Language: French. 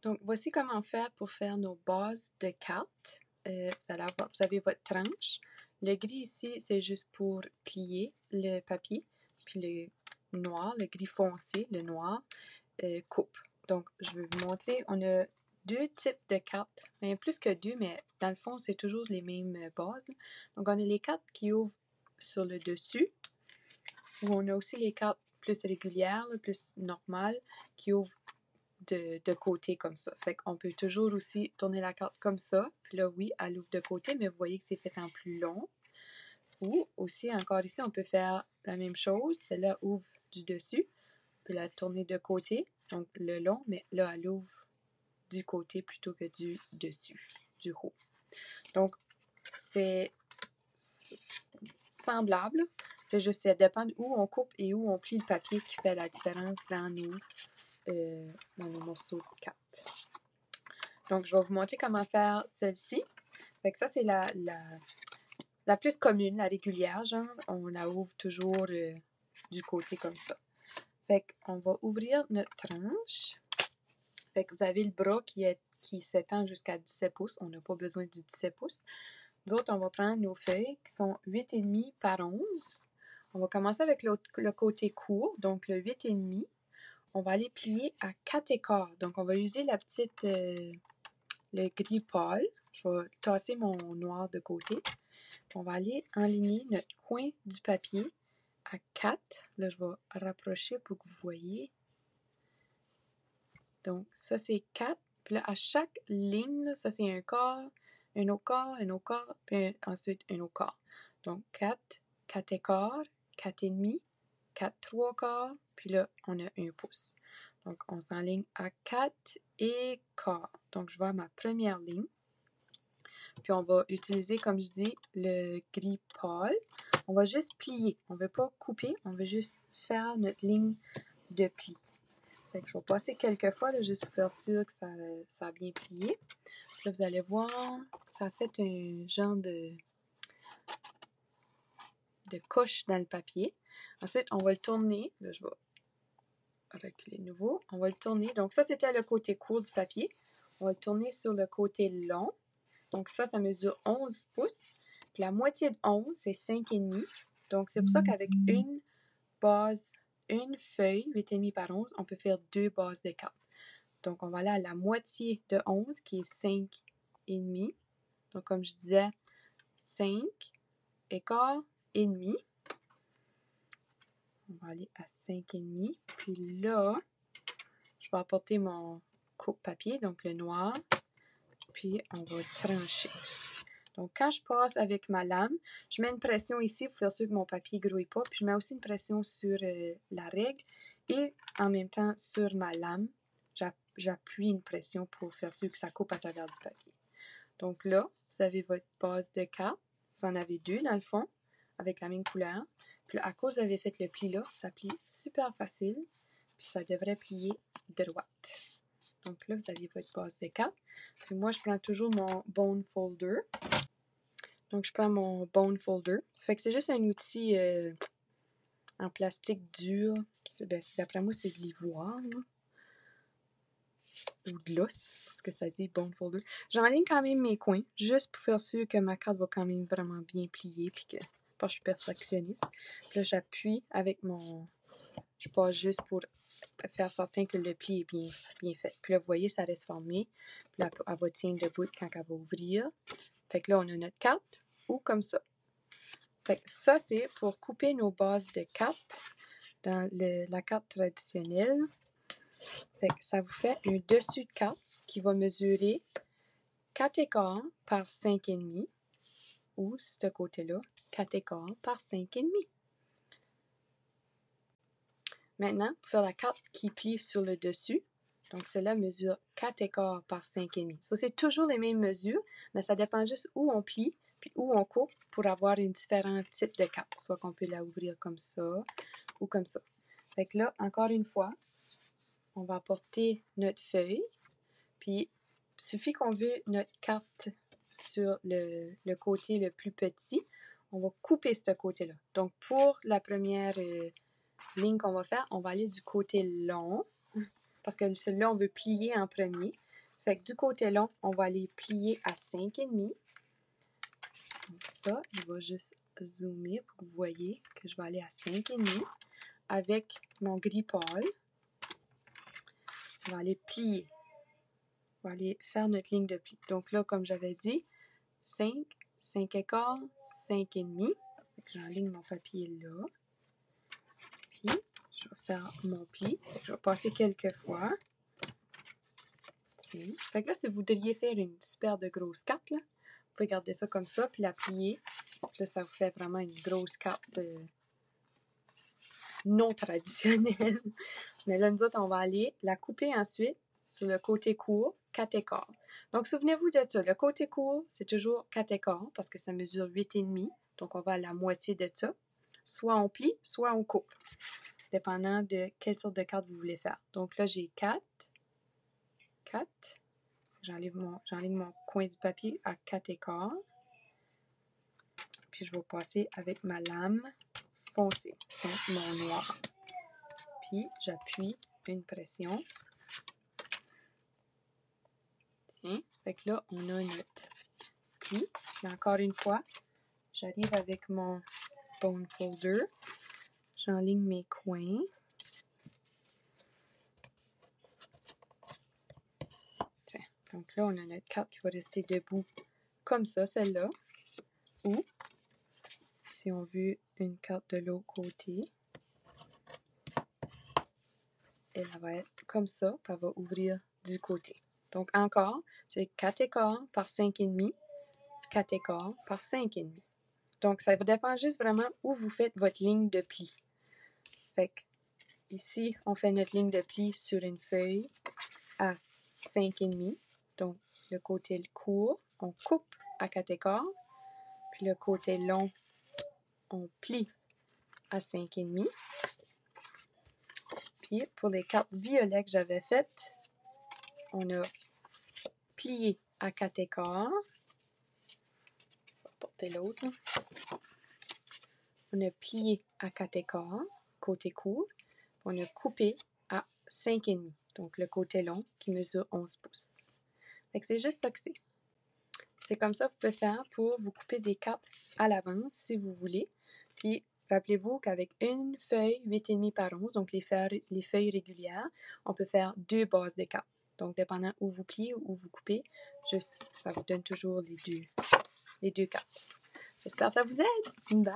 Donc, voici comment faire pour faire nos bases de cartes. Vous avez votre tranche. Le gris ici, c'est juste pour plier le papier. Puis le noir, le gris foncé, le noir, coupe. Donc, je vais vous montrer. On a deux types de cartes. Bien, plus que deux, mais dans le fond, c'est toujours les mêmes bases. Donc, on a les cartes qui ouvrent sur le dessus. Ou on a aussi les cartes plus régulières, plus normales, qui ouvrent de côté comme ça. Ça fait qu'on peut toujours aussi tourner la carte comme ça. Puis là, oui, elle ouvre de côté, mais vous voyez que c'est fait en plus long. Ou aussi, encore ici, on peut faire la même chose. Celle-là ouvre du dessus. On peut la tourner de côté, donc le long, mais là, elle ouvre du côté plutôt que du dessus, du haut. Donc, c'est semblable. C'est juste, ça dépend où on coupe et où on plie le papier qui fait la différence dans nos morceaux de cartes. Donc, je vais vous montrer comment faire celle-ci. Fait que ça, c'est la plus commune, la régulière, genre. On la ouvre toujours du côté comme ça. Fait qu'on va ouvrir notre tranche. Fait que vous avez le bras qui s'étend jusqu'à 17 pouces. On n'a pas besoin du 17 pouces. Nous autres, on va prendre nos feuilles qui sont 8,5 par 11. On va commencer avec le côté court, donc le 8,5. On va aller plier à 4 écarts. Donc, on va user la petite... le gris pâle. Je vais tasser mon noir de côté. On va aller enligner notre coin du papier à 4. Là, je vais rapprocher pour que vous voyez. Donc, ça, c'est 4. Puis là, à chaque ligne, là, ça, c'est un quart, un autre quart, un autre quart, puis ensuite un autre quart. Donc, 4, 4 écarts, 4 et demi, 4 3 quarts, puis là, on a 1 pouce. Donc, on s'enligne à 4 écarts. Donc, je vais à ma première ligne. Puis, on va utiliser, comme je dis, le gris pâle. On va juste plier. On ne veut pas couper, on veut juste faire notre ligne de pli. Fait que je vais passer quelques fois, là, juste pour faire sûr que ça a bien plié. Puis là, vous allez voir, ça a fait un genre de couche dans le papier. Ensuite, on va le tourner. Là, je vais reculer de nouveau. On va le tourner. Donc, ça, c'était le côté court du papier. On va le tourner sur le côté long. Donc, ça mesure 11 pouces. Puis la moitié de 11, c'est 5,5. Donc, c'est pour ça qu'avec une feuille, 8,5 par 11, on peut faire 2 bases de cartes. Donc, on va aller à la moitié de 11, qui est 5,5. Donc, comme je disais, 5 écarts et demi. On va aller à 5,5. Puis là, je vais apporter mon coupe-papier, donc le noir. Puis, on va trancher. Donc, quand je passe avec ma lame, je mets une pression ici pour faire sûr que mon papier ne grouille pas. Puis, je mets aussi une pression sur la règle et en même temps sur ma lame. J'appuie une pression pour faire sûr que ça coupe à travers du papier. Donc là, vous avez votre base de cartes. Vous en avez 2 dans le fond, avec la même couleur. Puis là, à cause vous avez fait le pli là, ça plie super facile. Puis ça devrait plier droite. Donc là, vous avez votre base de cartes. Puis moi, je prends toujours mon bone folder. Donc, je prends mon bone folder. Ça fait que c'est juste un outil en plastique dur. D'après moi, c'est de l'ivoire, là. Ou de l'os, parce que ça dit bone folder. J'enligne quand même mes coins, juste pour faire sûr que ma carte va quand même vraiment bien plier, puis que je suis perfectionniste. Puis là, j'appuie avec mon... Je passe juste pour faire certain que le pli est bien fait. Puis là, vous voyez, ça reste formé. Puis là, elle va tenir debout quand elle va ouvrir. Fait que là, on a notre carte, ou comme ça. Fait que ça, c'est pour couper nos bases de cartes dans la carte traditionnelle. Fait que ça vous fait un dessus de carte qui va mesurer 4 écarts par 5,5 ou, ce côté-là, 4 écarts par 5,5. Maintenant, pour faire la carte qui plie sur le dessus, donc celle-là mesure 4 écarts par 5,5. Ça, c'est toujours les mêmes mesures, mais ça dépend juste où on plie puis où on coupe pour avoir un différent type de carte. Soit qu'on peut la ouvrir comme ça ou comme ça. Fait que là, encore une fois, on va apporter notre feuille. Puis, il suffit qu'on veut notre carte sur le côté le plus petit. On va couper ce côté-là. Donc, pour la première ligne qu'on va faire, on va aller du côté long. Parce que celui-là, on veut plier en premier. Fait que du côté long, on va aller plier à 5,5. Donc ça, je vais juste zoomer pour que vous voyez que je vais aller à 5,5. Avec mon gris pâle, on va aller plier. On va aller faire notre ligne de pli. Donc là, comme j'avais dit, 5, 5 écarts, 5,5. J'enligne mon papier là. Puis, je vais faire mon pli. Je vais passer quelques fois. Tiens. Fait que là, si vous voudriez faire une super de grosse carte, là, vous pouvez garder ça comme ça, puis la plier. Puis là, ça vous fait vraiment une grosse carte non traditionnelle. Mais là, nous autres, on va aller la couper ensuite sur le côté court, 4 écarts. Donc, souvenez-vous de ça. Le côté court, c'est toujours 4 écarts parce que ça mesure 8,5. Donc, on va à la moitié de ça. Soit on plie, soit on coupe, dépendant de quelle sorte de carte vous voulez faire. Donc là, j'ai 4. J'enlève mon coin du papier à 4 écarts. Puis je vais passer avec ma lame foncée, donc mon noir. Puis j'appuie une pression. Tiens, fait que là, on a notre pli. Puis encore une fois, j'arrive avec mon bone folder. J'enligne mes coins. Tiens, donc là, on a notre carte qui va rester debout comme ça, celle-là. Ou, si on veut une carte de l'autre côté, elle va être comme ça, puis elle va ouvrir du côté. Donc encore, c'est 4 écarts par 5,5, 4 écarts par 5,5. Donc ça dépend juste vraiment où vous faites votre ligne de pli. Fait que ici, on fait notre ligne de pli sur une feuille à 5,5. Donc le côté court, on coupe à 4 écarts. Puis le côté long, on plie à 5,5. Puis pour les cartes violets que j'avais faites, on a plié à 4 écarts. On va porter l'autre. On a plié à 4 écarts, côté court. On a coupé à 5,5. Donc le côté long qui mesure 11 pouces. Fait que c'est juste ça que c'est. C'est comme ça que vous pouvez faire pour vous couper des cartes à l'avance si vous voulez. Puis rappelez-vous qu'avec une feuille 8,5 par 11, donc les feuilles régulières, on peut faire 2 bases de cartes. Donc dépendant où vous pliez ou où vous coupez, ça vous donne toujours les deux cartes. J'espère que ça vous aide. Bye!